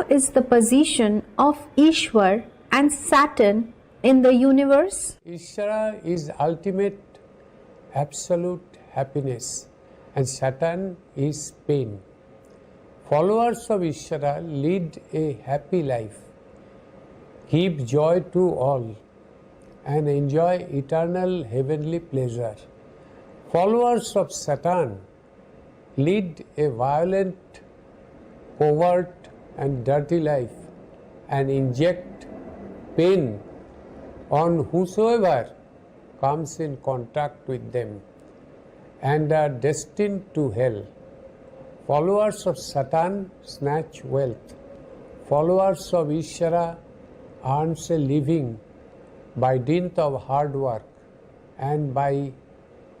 is the position of Ishwar and Saturn in the universe? Ishvara is ultimate absolute happiness and Saturn is pain. Followers of Ishvara lead a happy life, give joy to all, and enjoy eternal heavenly pleasure. Followers of Saturn lead a violent, covert, and dirty life and inject pain on whosoever comes in contact with them and are destined to hell. Followers of Saturn snatch wealth. Followers of Ishvara earns a living by dint of hard work and by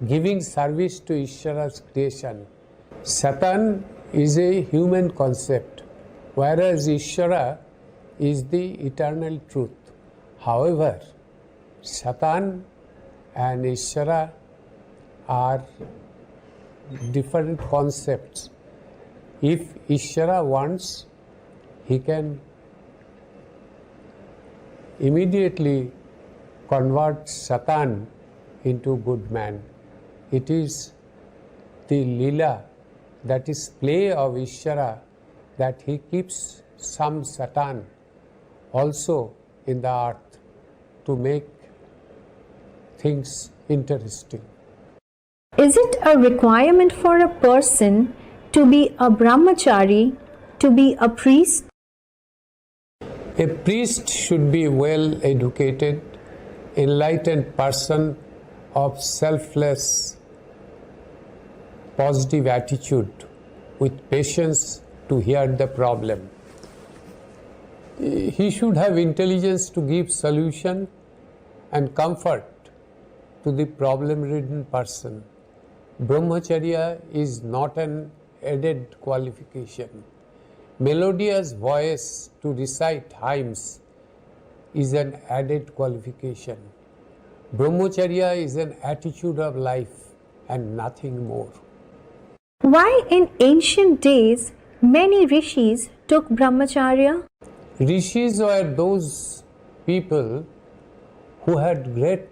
giving service to Ishvara's creation. Saturn is a human concept, whereas Ishvara is the eternal truth. However, Saturn and Ishvara are different concepts. If Ishvara wants, he can immediately convert Saturn into good man. It is the Leela, that is play of Ishvara, that he keeps some Saturn also in the earth to make things interesting. Is it a requirement for a person to be a brahmachari, to be a priest? A priest should be a well educated, enlightened person of selfless, positive attitude with patience to hear the problem. He should have intelligence to give solution and comfort to the problem-ridden person. Brahmacharya is not an added qualification. Melodious voice to recite hymns is an added qualification. Brahmacharya is an attitude of life and nothing more. Why in ancient days many rishis took brahmacharya? Rishis were those people who had great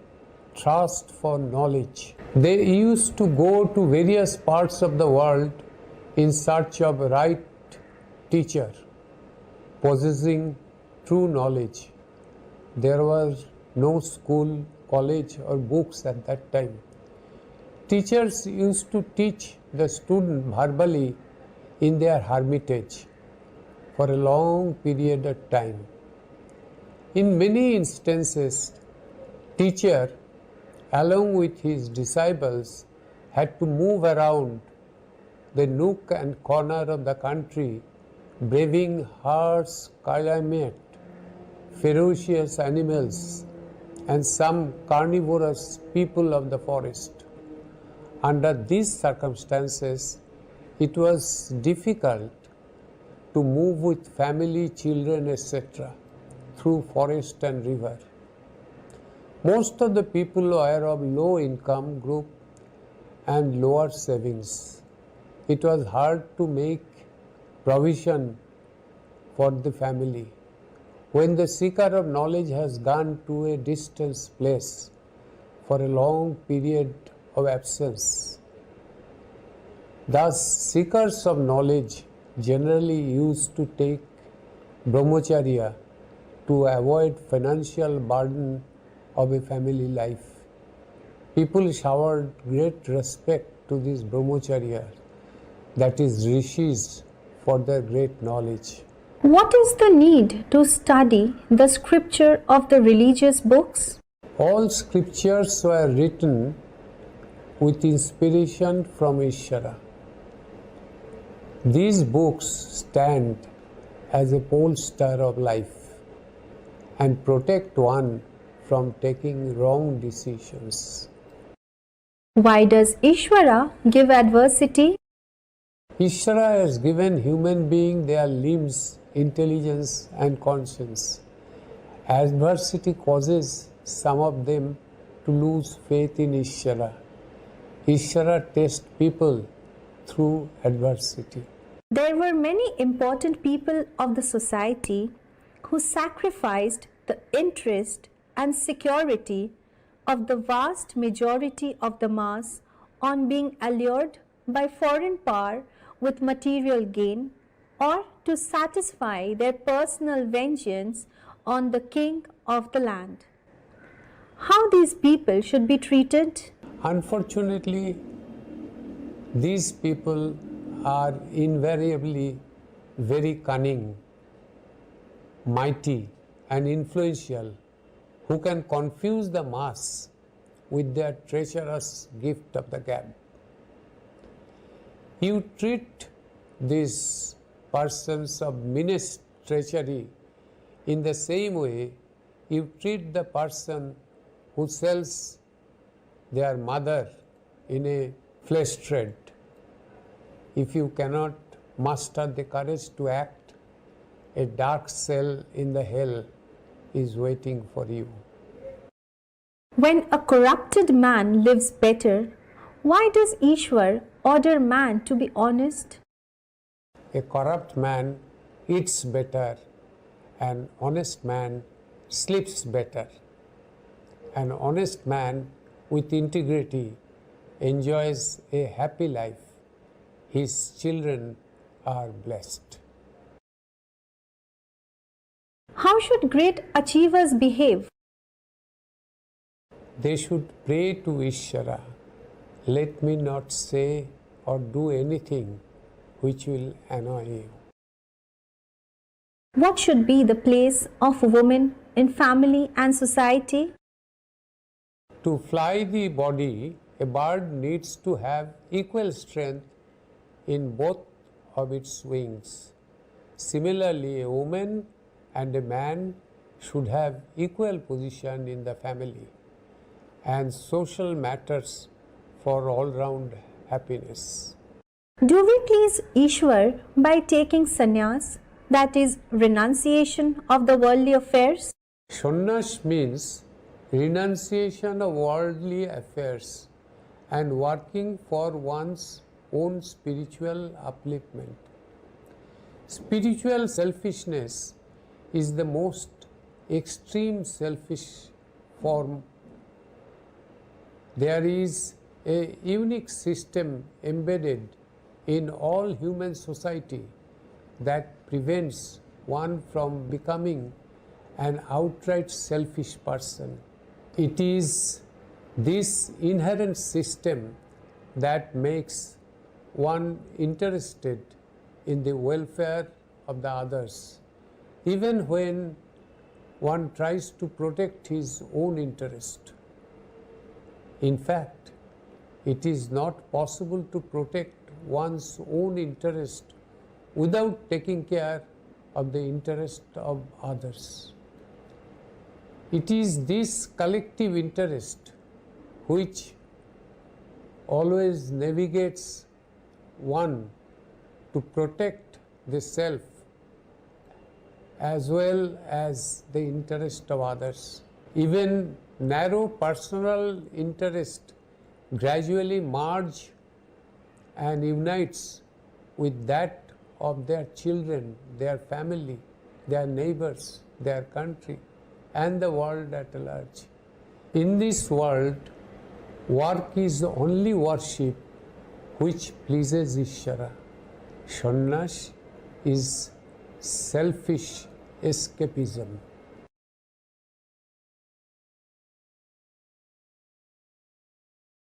thirst for knowledge. They used to go to various parts of the world in search of a right teacher, possessing true knowledge. There was no school, college or books at that time. Teachers used to teach the student verbally in their hermitage for a long period of time. In many instances, teacher along with his disciples had to move around the nook and corner of the country, braving harsh climate, ferocious animals, and some carnivorous people of the forest. Under these circumstances, it was difficult to move with family, children, etc. through forest and river. Most of the people were of low income group and lower savings. It was hard to make provision for the family. When the seeker of knowledge has gone to a distant place for a long period of absence, thus seekers of knowledge generally used to take brahmacharya to avoid financial burden of a family life. People showered great respect to these brahmacharya, that is rishis, for their great knowledge. What is the need to study the scripture of the religious books? All scriptures were written with inspiration from Ishvara. These books stand as a polestar of life and protect one from taking wrong decisions. Why does Ishvara give adversity? Ishvara has given human beings their limbs, intelligence and conscience. Adversity causes some of them to lose faith in Ishvara. Ishvara tests people through adversity. There were many important people of the society who sacrificed the interest and security of the vast majority of the mass on being allured by foreign power with material gain, or to satisfy their personal vengeance on the king of the land. How these people should be treated? Unfortunately, these people are invariably very cunning, mighty, and influential, who can confuse the mass with their treacherous gift of the gab. You treat these persons of meanest treachery in the same way you treat the person who sells their mother in a flesh trade. If you cannot muster the courage to act, a dark cell in the hell is waiting for you. When a corrupted man lives better, why does Ishwar order man to be honest? A corrupt man eats better, an honest man sleeps better. An honest man with integrity enjoys a happy life. His children are blessed. How should great achievers behave? They should pray to Ishvara, let me not say or do anything which will annoy you. What should be the place of women in family and society? To fly the body, a bird needs to have equal strength in both of its wings. Similarly, a woman and a man should have equal position in the family and social matters for all-round happiness. Do we please Ishwar by taking sannyas, that is, renunciation of the worldly affairs? Sannyas means renunciation of worldly affairs and working for one's own spiritual upliftment. Spiritual selfishness is the most extreme selfish form. There is a unique system embedded in all human society that prevents one from becoming an outright selfish person. It is this inherent system that makes one interested in the welfare of the others, even when one tries to protect his own interest. In fact, it is not possible to protect one's own interest without taking care of the interest of others. It is this collective interest which always navigates one to protect the self as well as the interest of others. Even narrow personal interest gradually merge and unites with that of their children, their family, their neighbors, their country, and the world at large. In this world, work is the only worship which pleases Ishvara. Sannyas is selfish escapism.